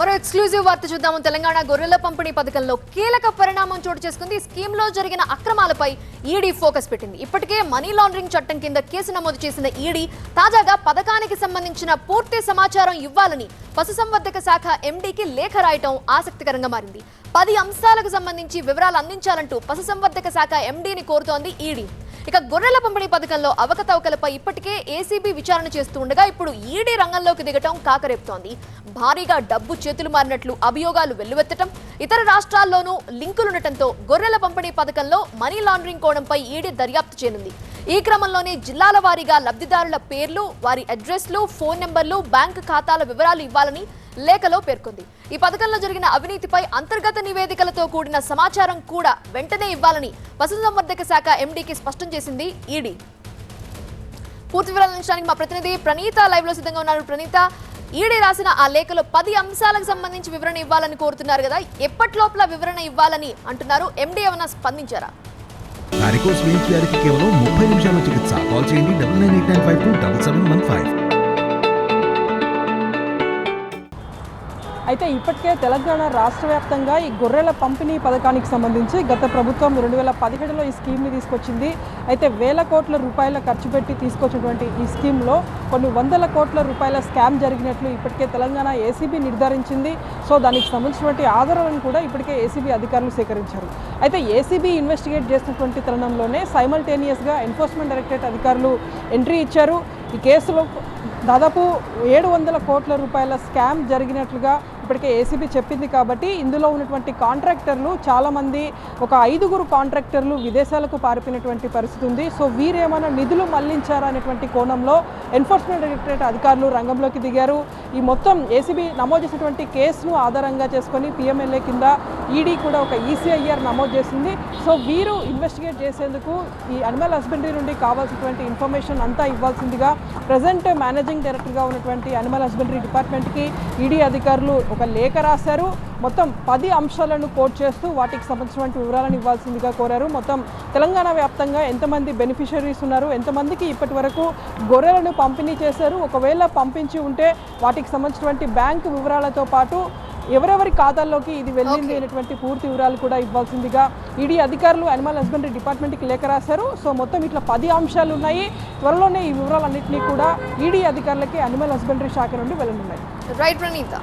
మరో ఎక్స్క్లూజివ్ వార్త చూద్దాము. తెలంగాణ గొర్రెల పంపిణీ పథకంలో కీలక పరిణామం చోటు చేసుకుంది. ఈ స్కీమ్ లో జరిగిన అక్రమాలపై ఈడీ ఫోకస్ పెట్టింది. ఇప్పటికే మనీ లాండరింగ్ చట్టం కింద కేసు నమోదు చేసిన ఈడీ తాజాగా పథకానికి సంబంధించిన పూర్తి సమాచారం ఇవ్వాలని పశుసంవర్ధక శాఖ ఎండీకి లేఖ రాయటం ఆసక్తికరంగా మారింది. 10 అంశాలకు సంబంధించి వివరాలు అందించాలంటూ పశుసంవర్ధక శాఖ ఎండీని కోరుతోంది ఈడీ. ఇక గొర్రెల పంపిణీ పథకంలో అవకతవకలపై ఇప్పటికే ఏసీబీ విచారణ చేస్తూ ఉండగా ఇప్పుడు ఈడీ రంగంలోకి దిగటం కాకరేపుతోంది. భారీగా డబ్బు చేతులు మారినట్లు అభియోగాలు వెల్లువెత్తటం, ఇతర రాష్ట్రాల్లోనూ లింకులుండటంతో గొర్రెల పంపిణీ పథకంలో మనీ లాండరింగ్ కోణంపై ఈడీ దర్యాప్తు చేయనుంది. ఈ క్రమంలోనే జిల్లాల వారీగా లబ్ధిదారుల పేర్లు, వారి అడ్రస్లు, ఫోన్ నెంబర్లు, బ్యాంకు ఖాతాల వివరాలు ఇవ్వాలని లేఖలో పేర్కొంది. ఈ పథకంలో జరిగిన అవినీతిపై అంతర్గత నివేదికలతో కూడిన సమాచారం కూడా వెంటనే ఇవ్వాలని పశుసంవర్ధక శాఖ ఎండీకి స్పష్టం చేసింది ఈడీ. పూర్తి వివరాలు అందించడానికి మా ప్రతినిధి ప్రణీత లైవ్ లో సిద్ధంగా ఉన్నారు. ప్రణీత, ఈడీ రాసిన ఆ లేఖలో 10 అంశాలకు సంబంధించి వివరణ ఇవ్వాలని కోరుతున్నారు కదా, ఎప్పటిలోపల వివరణ ఇవ్వాలని అంటున్నారు? ఎండీ ఏమైనా స్పందించారా? వారికోస్ వెయిన్స్ వ్యాధికి కేవలం 30 నిమిషాల చికిత్స. కాల్ చేయండి 9989527715. అయితే ఇప్పటికే తెలంగాణ రాష్ట్ర వ్యాప్తంగా ఈ గొర్రెల పంపిణీ పథకానికి సంబంధించి గత ప్రభుత్వం 2017లో ఈ స్కీమ్ని తీసుకొచ్చింది. అయితే వేల కోట్ల రూపాయల ఖర్చు పెట్టి తీసుకొచ్చినటువంటి ఈ స్కీమ్లో కొన్ని వందల కోట్ల రూపాయల స్కామ్ జరిగినట్లు ఇప్పటికే తెలంగాణ ఏసీబీ నిర్ధారించింది. సో దానికి సంబంధించినటువంటి ఆధారాలను కూడా ఇప్పటికే ఏసీబీ అధికారులు సేకరించారు. అయితే ఏసీబీ ఇన్వెస్టిగేట్ చేసినటువంటి తరుణంలోనే సైమల్టేనియస్గా ఎన్ఫోర్స్మెంట్ డైరెక్టరేట్ అధికారులు ఎంట్రీ ఇచ్చారు. ఈ కేసులో దాదాపు 700 కోట్ల రూపాయల స్కామ్ జరిగినట్లుగా ఇప్పటికే ఏసీబీ చెప్పింది. కాబట్టి ఇందులో ఉన్నటువంటి కాంట్రాక్టర్లు చాలామంది, ఒక 5గురు కాంట్రాక్టర్లు విదేశాలకు పారిపోయినటువంటి పరిస్థితి ఉంది. సో వీరేమైనా నిధులు మళ్లించారా అనేటువంటి కోణంలో ఎన్ఫోర్స్మెంట్ డైరెక్టరేట్ అధికారులు రంగంలోకి దిగారు. ఈ మొత్తం ఏసీబీ నమోదు చేసినటువంటి కేసును ఆధారంగా చేసుకొని పిఎంఎల్ఏ కింద ఈడీ కూడా ఒక ఈసీఐఆర్ నమోదు చేసింది. సో వీరు ఇన్వెస్టిగేట్ చేసేందుకు ఈ అనిమల్ హస్బెండరీ నుండి కావాల్సినటువంటి ఇన్ఫర్మేషన్ అంతా ఇవ్వాల్సిందిగా ప్రజెంట్ మేనేజింగ్ డైరెక్టర్గా ఉన్నటువంటి అనిమల్ హస్బెండరీ డిపార్ట్మెంట్కి ఈడీ అధికారులు ఒక లేఖ రాశారు. మొత్తం 10 అంశాలను కోట్ చేస్తూ వాటికి సంబంధించినటువంటి వివరాలను ఇవ్వాల్సిందిగా కోరారు. మొత్తం తెలంగాణ వ్యాప్తంగా ఎంతమంది బెనిఫిషరీస్ ఉన్నారు, ఎంతమందికి ఇప్పటి వరకు గొర్రెలను పంపిణీ చేశారు, ఒకవేళ పంపించి ఉంటే వాటికి సంబంధించినటువంటి బ్యాంకు వివరాలతో పాటు ఎవరెవరి ఖాతాల్లోకి ఇది వెళ్ళింది అనేటువంటి పూర్తి వివరాలు కూడా ఇవ్వాల్సిందిగా ఈడీ అధికారులు అనిమల్ హస్బెండరీ డిపార్ట్మెంట్కి లేఖ రాశారు. సో మొత్తం ఇట్లా 10 అంశాలు ఉన్నాయి. త్వరలోనే ఈ వివరాలన్నింటినీ కూడా ఈడీ అధికారులకి అనిమల్ హస్బెండరీ శాఖ నుండి వెళ్ళనున్నాయి. రైట్ ప్రణీత.